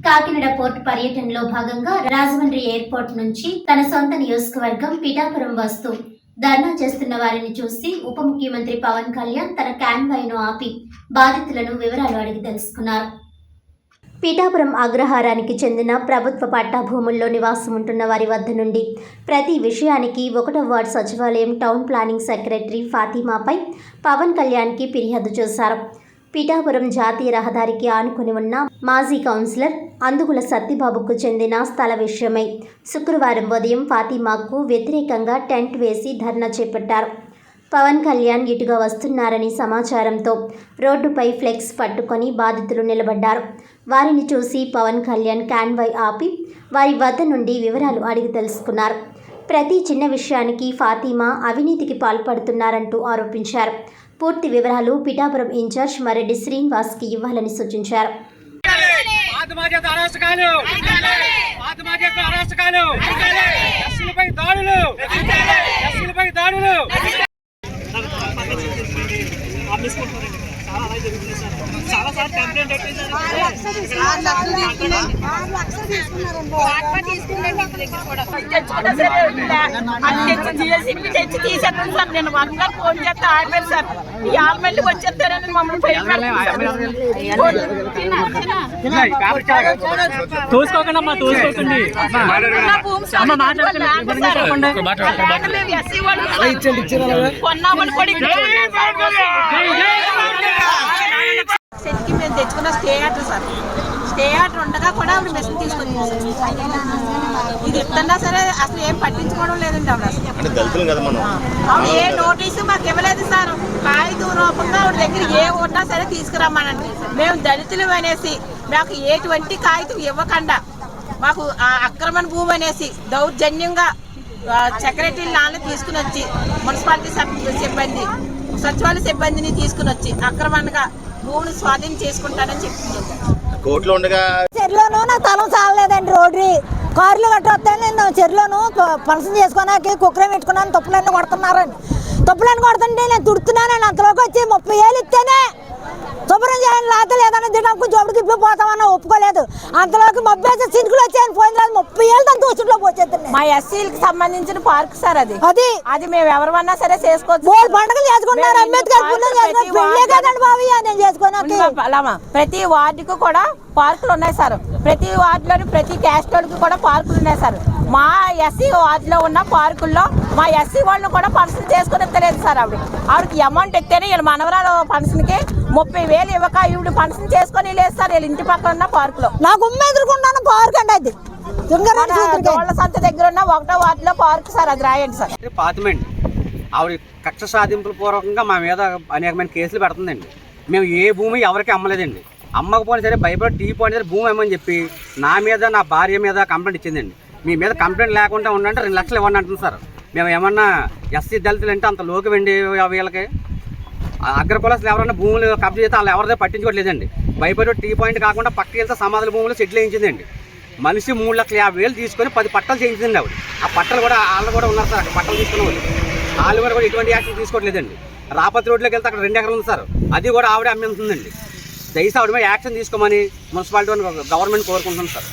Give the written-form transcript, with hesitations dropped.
Kakinada port పర్యటనలో భాగంగా Rajahmundry airport నుంచి తన సొంత నియోజకవర్గం పిఠాపురం వస్తూ ధర్నా చేస్తున్న వారిని చూసి ఉప ముఖ్యమంత్రి పవన్ కళ్యాణ్ తన క్యాన్వాయ్ను ఆపి బాధితులను వివరాలు అడిగి తెలుసుకున్నారు. పిఠాపురం అగ్రహారానికి చెందిన ప్రభుత్వ పట్టా భూముల్లో నివాసం ఉంటున్న వారి వద్ద నుండి ప్రతి విషయానికి 1వ వార్డు సచివాలయం టౌన్ ప్లానింగ్ సెక్రటరీ ఫాతిమాపై పవన్ కళ్యాణ్కి ఫిర్యాదు చేశారు. పిఠాపురం జాతీయ రహదారికి ఆనుకుని ఉన్న మాజీ కౌన్సిలర్ అందుగుల సత్తిబాబుకు చెందిన స్థల విషయమై శుక్రవారం ఉదయం ఫాతిమాకు వ్యతిరేకంగా టెంట్ వేసి ధర్నా చేపట్టారు. పవన్ కళ్యాణ్ ఇటుగా వస్తున్నారని సమాచారంతో రోడ్డుపై ఫ్లెక్స్ పట్టుకొని బాధితులు నిలబడ్డారు. వారిని చూసి పవన్ కళ్యాణ్ క్యాన్వాయ్ ఆపి వారి వద్ద నుండి వివరాలు అడిగి తెలుసుకున్నారు. ప్రతి చిన్న విషయానికి ఫాతిమా అవినీతికి పాల్పడుతున్నారంటూ ఆరోపించారు. పూర్తి వివరాలు పిఠాపురం ఇన్ఛార్జ్ మరెడ్డి శ్రీనివాస్కి ఇవ్వాలని సూచించారు. చాలా కంప్లైంట్ తీసేస్తాను సార్. నేను అందరూ ఫోన్ చేస్తే ఆడిపోయారు సార్. ఈ ఆల్మెంట్కి వచ్చేస్తారని మమ్మల్ని తోసుకోకండి అమ్మా, తోసుకోకండి. కొన్నామని కూడా మేము తెచ్చుకున్న stay order sir. Stay order ఉండగా కూడా ఆవిడ మెషిన్ తీసుకొని ఇది ఇస్తున్నా సరే అసలు ఏం పట్టించుకోవడం లేదండి. ఆవిడ ఏ నోటీసు మాకు ఇవ్వలేదు సార్. కాగితం రూపంగా ఆవిడ దగ్గర ఏ ఉన్నా సరే తీసుకురమ్మనండి. మేము దళితులు అనేసి మాకు ఎటువంటి కాగితం ఇవ్వకుండా మాకు అక్రమణ భూమి అనేసి దౌర్జన్యంగా సెక్రటరీ నాన్న తీసుకుని వచ్చి మున్సిపాలిటీ సిబ్బంది సచివాలయ సిబ్బందిని తీసుకుని వచ్చి అక్రమంగా భూమిని స్వాధీనం చేసుకుంటానని చెప్తుంది. కోర్టులో ఉండగా చెరులోనూ నాకు తలం చాలలేదండి. రోడ్డు కార్లు గట్రా వస్తాను. నేను చెరులోను ఫంక్షన్ చేసుకోడానికి కుక్కరం పెట్టుకున్నాను. తప్పులన్నీ కొడుతున్నారండి. తప్పులన్నీ కొడుతుంటే నేను తుడుతున్నానండి. అంతలోకి వచ్చి 30,000 ఇస్తేనే శుభ్రం చేయాలి. లేకపోతే లేదన్నా దినకు జోబుడికి ఇప్పిపోతామన్నా ఒప్పుకోలేదు. అంతలోకి మబ్బేసి సినుకులు వచ్చాయని పోయింది. 30,000 తన దోచుట్లో పోచేస్తుంది. మా ఎస్సీలకు సంబంధించిన పార్క్ సార్ అది. అది మేము ఎవరన్నా సరే చేసుకోవచ్చు. పండుగలు చేసుకుంటున్నారు. అంబేద్కర్ కదండి బాబయ్య నేను చేసుకోవాలి. ప్రతి వార్డుకు కూడా పార్కులు ఉన్నాయి సార్. ప్రతి వార్డులోని ప్రతి క్యాస్ట్ వాళ్ళకి కూడా పార్కులు ఉన్నాయి సార్. మా ఎస్సీ వార్డులో ఉన్న పార్కుల్లో మా ఎస్సీ వాళ్ళు కూడా ఫంక్షన్ చేసుకుని తెలియదు సార్. ఆవిడకి అమౌంట్ ఎత్తేనే వీళ్ళ మనవరాలు ఫంక్షన్కి 30,000 ఇవ్వక ఈవిడ ఫంక్షన్ చేసుకొని లేదు సార్. వీళ్ళ ఇంటి పక్కన ఉన్న పార్కులో నాకు ఎదుర్కొన్నాను పార్క్ అండి. అది వాళ్ళ సంత దగ్గర ఉన్న 1వ వార్డులో పార్క్ సార్. అది రాయండి సార్. పాతిమెంట్ ఆవిడ కక్ష సాధింపుల పూర్వకంగా మా మీద అనేకమైన కేసులు పెడుతుందండి. మేము ఏ భూమి ఎవరికి అమ్మలేదండి. అమ్మకపోయినా సరే భయపడి టీ పాయింట్ దగ్గర భూమి అమ్మని చెప్పి నా మీద నా భార్య మీద కంప్లైంట్ ఇచ్చిందండి. మీ మీద కంప్లైంట్ లేకుండా ఉండంటే 2 లక్షలు ఇవ్వండి అంటుంది సార్. మేము ఏమన్నా ఎస్సీ దళితులు అంటే అంత లోకి వెండి వీళ్ళకి అగ్రకులస్తులు ఎవరైనా భూములు కబ్జా చేస్తే వాళ్ళు ఎవరిదో పట్టించుకోవట్లేదండి. భయపడి టీ పాయింట్ కాకుండా పక్కకి వెళ్తే సమాధుల భూములు సెటిల్ చేయించిందండి. మనిషి 3,50,000 తీసుకొని 10 పట్టాలు చేయించిందండి ఆవిడ. ఆ పట్టలు కూడా వాళ్ళు కూడా ఉన్నారు సార్. అక్కడ పట్టలు తీసుకున్న వాళ్ళు కూడా ఎటువంటి యాక్షన్ తీసుకోవట్లేదండి. రాపతి రోడ్లోకి వెళ్తే అక్కడ 2 ఎకరాలు ఉంది సార్. అది కూడా ఆవిడే అమ్ముతుందండి. దయచేసి ఆవిడ మీద యాక్షన్ తీసుకోమని మున్సిపాలిటీ గవర్నమెంట్ కోరుకుంటున్నాం సార్.